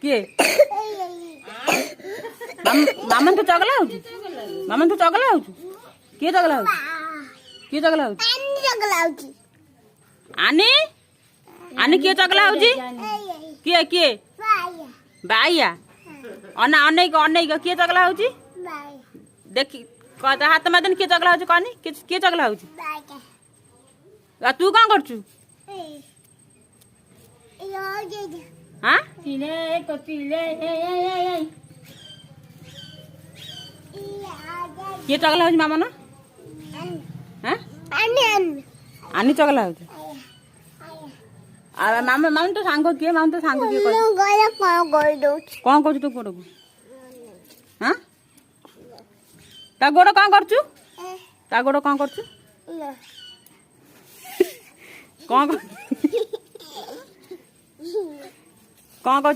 किए किए मामन तू चगला हो मामन तू चगला हो किए चगला हो किए चगला हो आनी आनी किए चगला हो किए किए बाइया अना अनेक अनेक किए चगला हो देखी हाथ मादन किए चगला हो कहनी किए चगला हो तू कौन करचु हाँ किए चगला हो मामा ना हाँ आनी चगला हो मामा मामा तो सांग किए मामा तो सांग किए कौन कर तू गोड़ को हाँ ता गोड़ कौन करचु ता गोड़ कौन करचु कौन कर